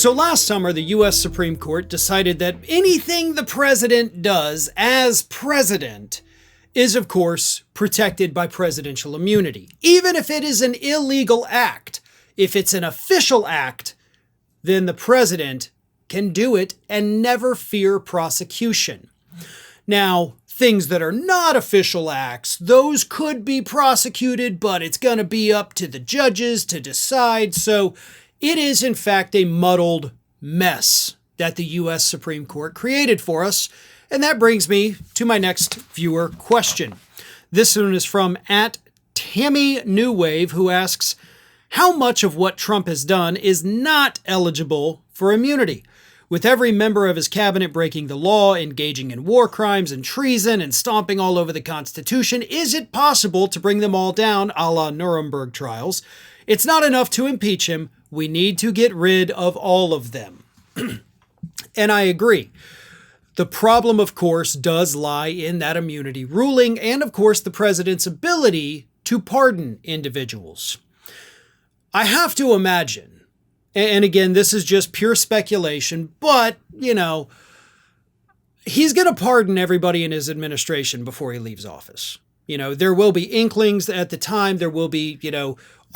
So last summer, the U.S. Supreme Court decided that anything the president does as president is, of course, protected by presidential immunity. Even if it is an illegal act, if it's an official act, then the president can do it and never fear prosecution. Now, things that are not official acts, those could be prosecuted, but it's going to be up to the judges to decide. So it is, in fact, a muddled mess that the U.S. Supreme Court created for us. And that brings me to my next viewer question. This one is from @TammyNewWave, who asks, how much of what Trump has done is not eligible for immunity? With every member of his cabinet breaking the law, engaging in war crimes and treason, and stomping all over the Constitution, is it possible to bring them all down a la Nuremberg trials? It's not enough to impeach him. We need to get rid of all of them. And I agree. The problem, of course, does lie in that immunity ruling and, of course, the president's ability to pardon individuals. I have to imagine, and again, this is just pure speculation, but, he's going to pardon everybody in his administration before he leaves office. There will be inklings at the time. There will be,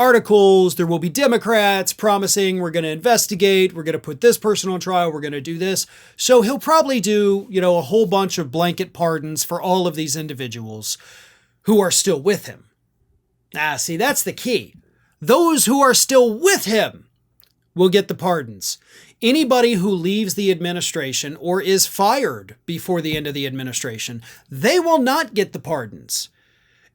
articles. There will be Democrats promising we're going to investigate. We're going to put this person on trial. We're going to do this. So he'll probably do, a whole bunch of blanket pardons for all of these individuals who are still with him. See, that's the key. Those who are still with him will get the pardons. Anybody who leaves the administration or is fired before the end of the administration, they will not get the pardons.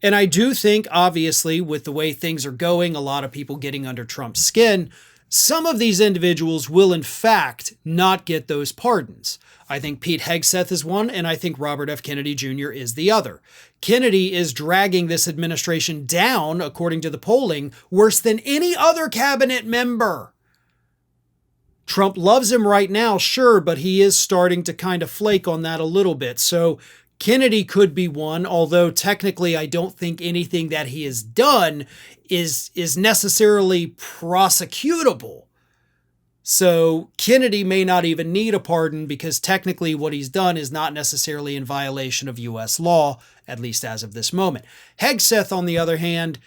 And I do think, obviously, with the way things are going, a lot of people getting under Trump's skin, some of these individuals will, in fact, not get those pardons. I think Pete Hegseth is one, and I think Robert F. Kennedy Jr. is the other. Kennedy is dragging this administration down, according to the polling, worse than any other cabinet member. Trump loves him right now, sure, but he is starting to kind of flake on that a little bit. So Kennedy could be one, although technically I don't think anything that he has done is necessarily prosecutable. So Kennedy may not even need a pardon because technically what he's done is not necessarily in violation of U.S. law, at least as of this moment. Hegseth, on the other hand,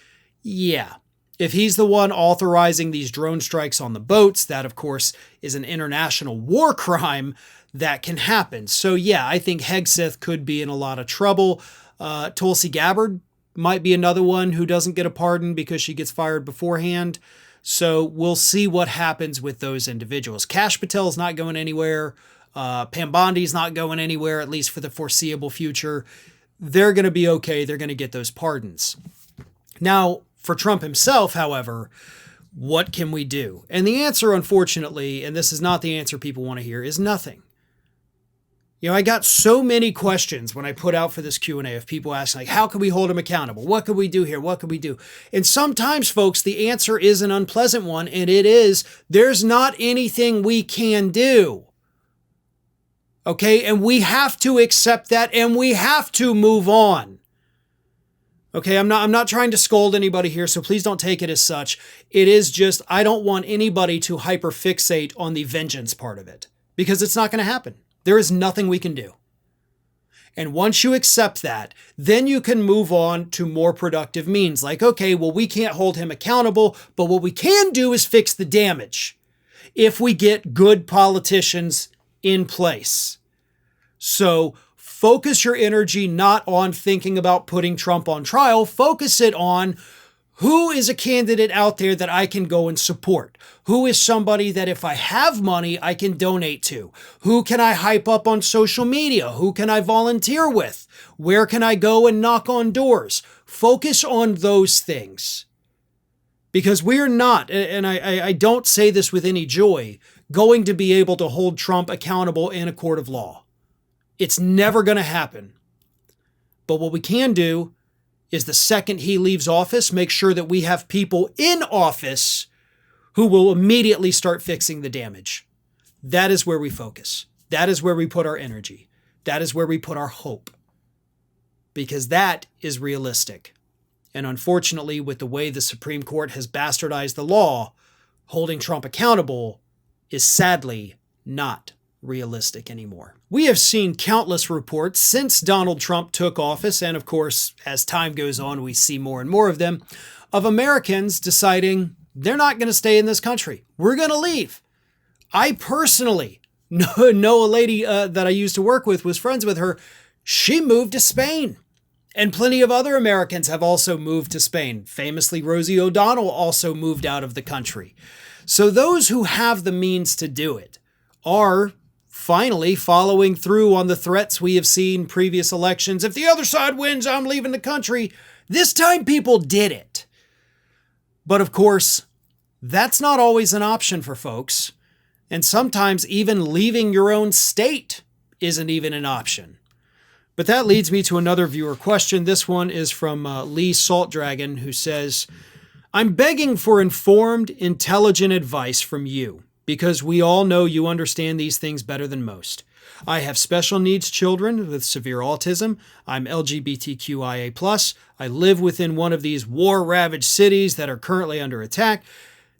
yeah. If he's the one authorizing these drone strikes on the boats, that of course is an international war crime that can happen. So yeah, I think Hegseth could be in a lot of trouble. Tulsi Gabbard might be another one who doesn't get a pardon because she gets fired beforehand. So we'll see what happens with those individuals. Kash Patel's not going anywhere. Pam Bondi's not going anywhere, at least for the foreseeable future. They're going to be okay. They're going to get those pardons. Now, for Trump himself, however, what can we do? And the answer, unfortunately, and this is not the answer people want to hear, is nothing. I got so many questions when I put out for this Q&A of people asking, like, how can we hold him accountable? What could we do here? What could we do? And sometimes, folks, the answer is an unpleasant one, and it is, there's not anything we can do. Okay? And we have to accept that, and we have to move on. Okay, I'm not trying to scold anybody here, so please don't take it as such. It is just, I don't want anybody to hyperfixate on the vengeance part of it, because it's not going to happen. There is nothing we can do. And once you accept that, then you can move on to more productive means. Like, okay, well, we can't hold him accountable, but what we can do is fix the damage if we get good politicians in place. So focus your energy not on thinking about putting Trump on trial. Focus it on who is a candidate out there that I can go and support? Who is somebody that if I have money, I can donate to? Who can I hype up on social media? Who can I volunteer with? Where can I go and knock on doors? Focus on those things. Because we're not, and I don't say this with any joy, going to be able to hold Trump accountable in a court of law. It's never going to happen. But what we can do is the second he leaves office, make sure that we have people in office who will immediately start fixing the damage. That is where we focus. That is where we put our energy. That is where we put our hope. Because that is realistic. And unfortunately, with the way the Supreme Court has bastardized the law, holding Trump accountable is sadly not realistic anymore. We have seen countless reports since Donald Trump took office, and of course, as time goes on, we see more and more of them, of Americans deciding they're not going to stay in this country. We're going to leave. I personally know a lady that I used to work with, was friends with her. She moved to Spain. And plenty of other Americans have also moved to Spain. Famously, Rosie O'Donnell also moved out of the country. So those who have the means to do it are finally following through on the threats we have seen previous elections. If the other side wins, I'm leaving the country. This time people did it. But of course, that's not always an option for folks. And sometimes even leaving your own state isn't even an option. But that leads me to another viewer question. This one is from Lee Saltdragon, who says, I'm begging for informed, intelligent advice from you, because we all know you understand these things better than most. I have special needs children with severe autism. I'm LGBTQIA+. I live within one of these war-ravaged cities that are currently under attack.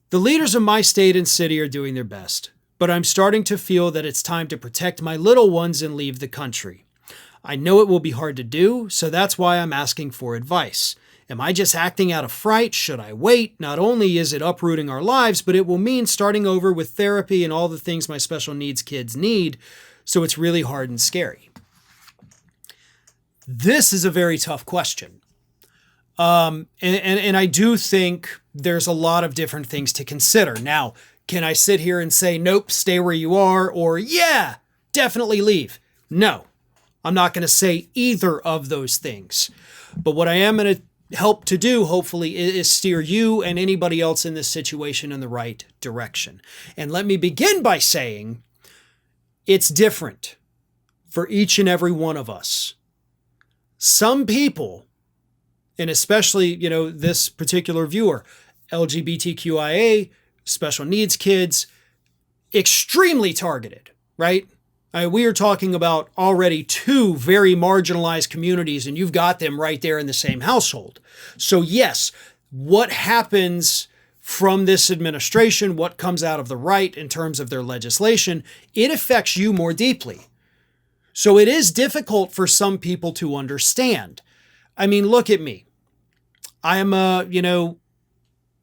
The leaders of my state and city are doing their best, but I'm starting to feel that it's time to protect my little ones and leave the country. I know it will be hard to do, so that's why I'm asking for advice. Am I just acting out of fright? Should I wait? Not only is it uprooting our lives, but it will mean starting over with therapy and all the things my special needs kids need, so it's really hard and scary. This is a very tough question. And I do think there's a lot of different things to consider. Now, can I sit here and say, nope, stay where you are, or yeah, definitely leave? No. I'm not going to say either of those things. But what I am going to help to do, hopefully, is steer you and anybody else in this situation in the right direction. And let me begin by saying it's different for each and every one of us. Some people, and especially, this particular viewer, LGBTQIA, special needs kids, extremely targeted, right? We are talking about already two very marginalized communities, and you've got them right there in the same household. So yes, what happens from this administration, what comes out of the right in terms of their legislation, it affects you more deeply. So it is difficult for some people to understand. I mean, look at me. I am a,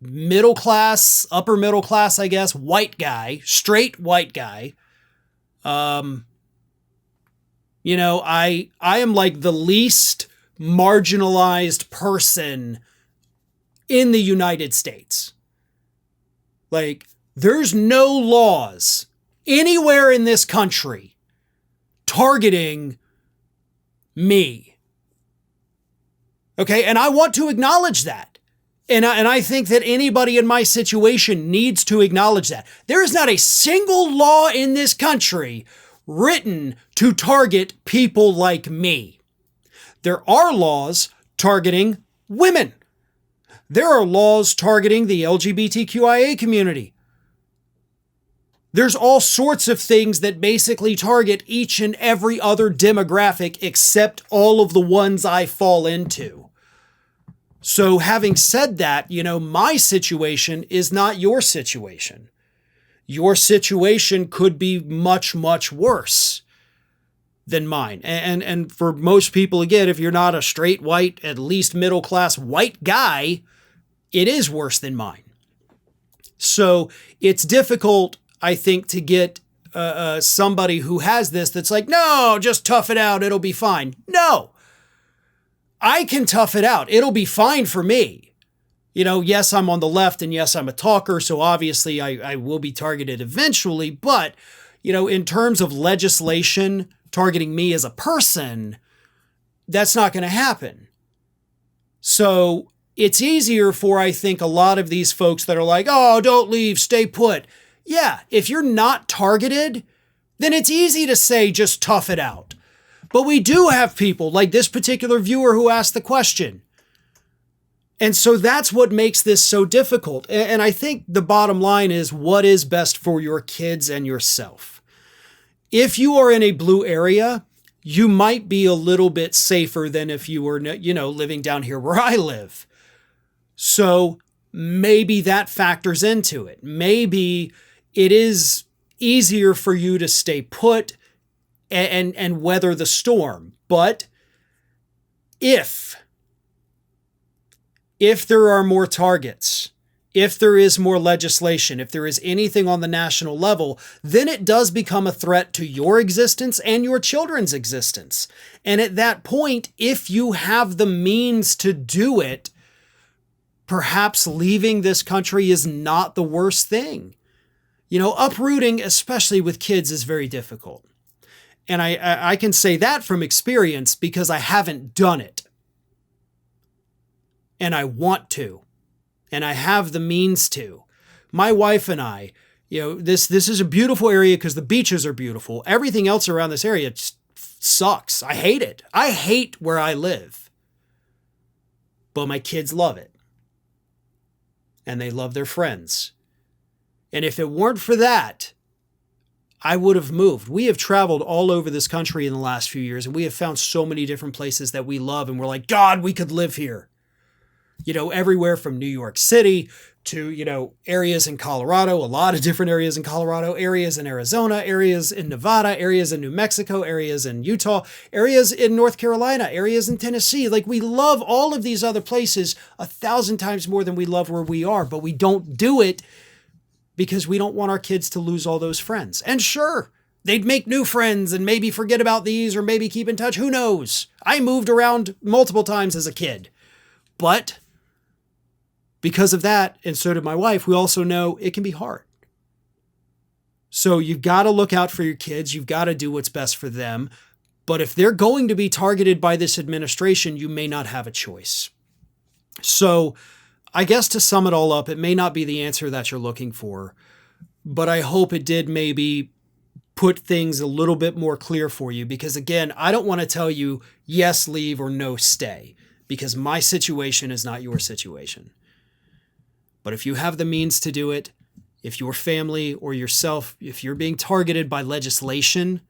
middle class, upper middle class, I guess, white guy, straight white guy. I am like the least marginalized person in the United States. Like, there's no laws anywhere in this country targeting me. Okay, and I want to acknowledge that. And I think that anybody in my situation needs to acknowledge that. There is not a single law in this country written to target people like me. There are laws targeting women. There are laws targeting the LGBTQIA community. There's all sorts of things that basically target each and every other demographic except all of the ones I fall into. So having said that, my situation is not your situation. Your situation could be much, much worse than mine. And for most people, again, if you're not a straight white, at least middle class white guy, it is worse than mine. So it's difficult, I think, to get somebody who has this that's like, no, just tough it out. It'll be fine. No. I can tough it out. It'll be fine for me. Yes, I'm on the left, and yes, I'm a talker, so obviously I will be targeted eventually, but, in terms of legislation targeting me as a person, that's not going to happen. So it's easier for, I think, a lot of these folks that are like, oh, don't leave, stay put. Yeah, if you're not targeted, then it's easy to say just tough it out. But we do have people like this particular viewer who asked the question. And so that's what makes this so difficult. And I think the bottom line is what is best for your kids and yourself. If you are in a blue area, you might be a little bit safer than if you were, living down here where I live. So maybe that factors into it. Maybe it is easier for you to stay put and weather the storm. But if there are more targets, if there is more legislation, if there is anything on the national level, then it does become a threat to your existence and your children's existence. And at that point, if you have the means to do it, perhaps leaving this country is not the worst thing. You know, uprooting, especially with kids, is very difficult. And I can say that from experience because I haven't done it. And I want to. And I have the means to. My wife and I, you know, this is a beautiful area because the beaches are beautiful. Everything else around this area just sucks. I hate it. I hate where I live. But my kids love it. And they love their friends. And if it weren't for that, I would have moved. We have traveled all over this country in the last few years, and we have found so many different places that we love, and we're like, God, we could live here. You know, everywhere from New York City to, you know, areas in Colorado, a lot of different areas in Colorado, areas in Arizona, areas in Nevada, areas in New Mexico, areas in Utah, areas in North Carolina, areas in Tennessee. Like, we love all of these other places 1,000 times more than we love where we are, but we don't do it because we don't want our kids to lose all those friends. And sure, they'd make new friends and maybe forget about these or maybe keep in touch. Who knows? I moved around multiple times as a kid, but because of that, and so did my wife, we also know it can be hard. So you've got to look out for your kids. You've got to do what's best for them. But if they're going to be targeted by this administration, you may not have a choice. So I guess to sum it all up, it may not be the answer that you're looking for, but I hope it did maybe put things a little bit more clear for you. Because again, I don't want to tell you yes, leave, or no, stay, because my situation is not your situation. But if you have the means to do it, if your family or yourself, if you're being targeted by legislation,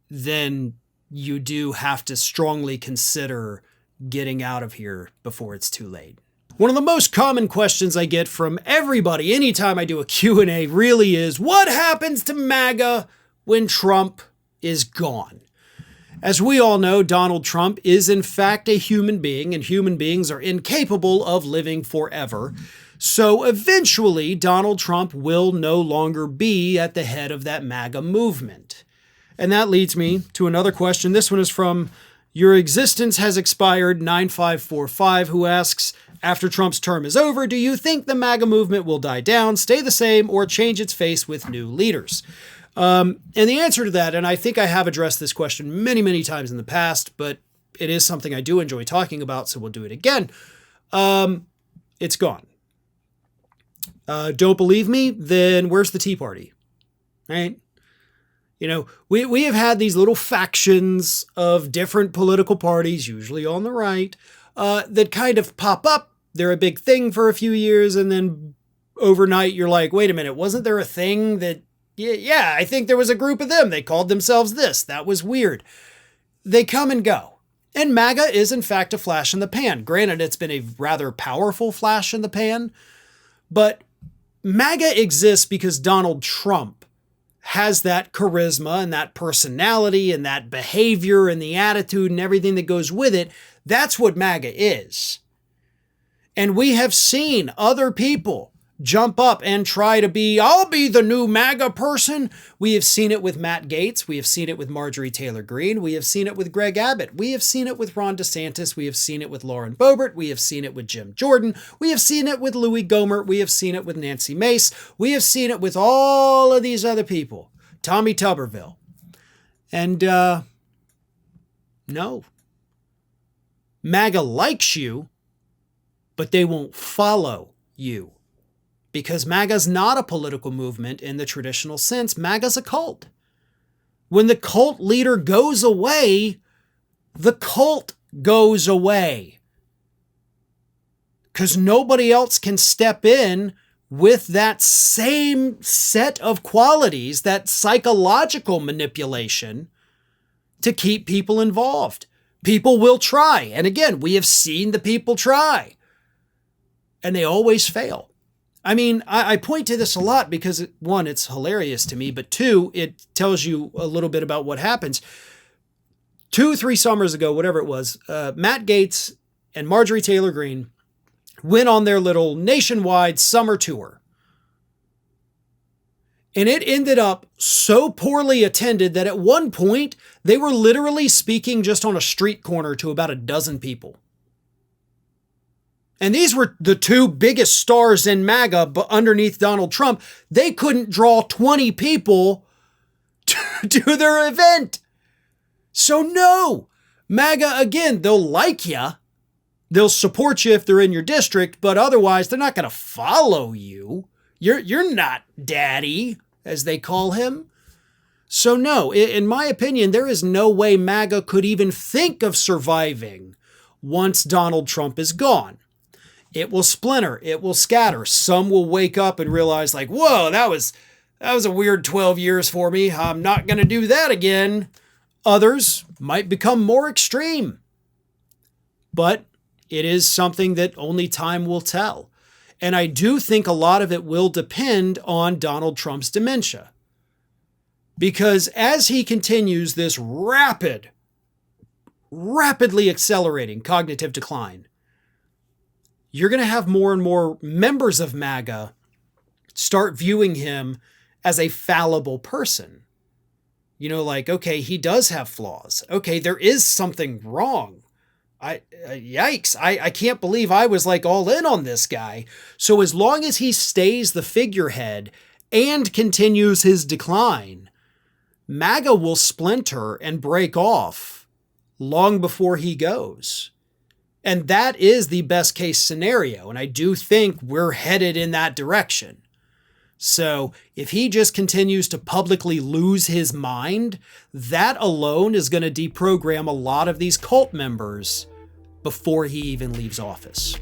then you do have to strongly consider getting out of here before it's too late. One of the most common questions I get from everybody anytime I do a Q&A really is, what happens to MAGA when Trump is gone? As we all know, Donald Trump is in fact a human being, and human beings are incapable of living forever. So eventually, Donald Trump will no longer be at the head of that MAGA movement. And that leads me to another question. This one is from Your Existence Has Expired 9545, who asks, after Trump's term is over, do you think the MAGA movement will die down, stay the same, or change its face with new leaders? And the answer to that, and I think I have addressed this question many, many times in the past, but it is something I do enjoy talking about, so we'll do it again. It's gone. Don't believe me? Then where's the Tea Party? Right? You know, we have had these little factions of different political parties, usually on the right, that kind of pop up. They're a big thing for a few years, and then overnight you're like, wait a minute, wasn't there a thing that, yeah, I think there was a group of them. They called themselves this. That was weird. They come and go. And MAGA is in fact a flash in the pan. Granted, it's been a rather powerful flash in the pan, but MAGA exists because Donald Trump has that charisma and that personality and that behavior and the attitude and everything that goes with it. That's what MAGA is. And we have seen other people jump up and try to be, I'll be the new MAGA person. We have seen it with Matt Gaetz. We have seen it with Marjorie Taylor Greene. We have seen it with Greg Abbott. We have seen it with Ron DeSantis. We have seen it with Lauren Boebert. We have seen it with Jim Jordan. We have seen it with Louis Gohmert. We have seen it with Nancy Mace. We have seen it with all of these other people. Tommy Tuberville. And no. MAGA likes you, but they won't follow you. Because MAGA's not a political movement in the traditional sense. MAGA's a cult. When the cult leader goes away, the cult goes away. Because nobody else can step in with that same set of qualities, that psychological manipulation, to keep people involved. People will try. And again, we have seen the people try. And they always fail. I mean, I point to this a lot because, one, it's hilarious to me, but two, it tells you a little bit about what happens. 2-3 summers ago, whatever it was, Matt Gaetz and Marjorie Taylor Greene went on their little nationwide summer tour. And it ended up so poorly attended that at one point, they were literally speaking just on a street corner to about a dozen people. And these were the two biggest stars in MAGA, but underneath Donald Trump, they couldn't draw 20 people to their event. So no, MAGA, again, they'll like you. They'll support you if they're in your district, but otherwise they're not going to follow you. You're not daddy, as they call him. So no, in my opinion, there is no way MAGA could even think of surviving once Donald Trump is gone. It will splinter. It will scatter. Some will wake up and realize like, whoa, that was a weird 12 years for me. I'm not going to do that again. Others might become more extreme. But it is something that only time will tell. And I do think a lot of it will depend on Donald Trump's dementia. Because as he continues this rapidly accelerating cognitive decline, you're going to have more and more members of MAGA start viewing him as a fallible person. You know, like, okay, he does have flaws. Okay, there is something wrong. Yikes. I can't believe I was like all in on this guy. So as long as he stays the figurehead and continues his decline, MAGA will splinter and break off long before he goes. And that is the best case scenario. And I do think we're headed in that direction. So if he just continues to publicly lose his mind, that alone is going to deprogram a lot of these cult members before he even leaves office.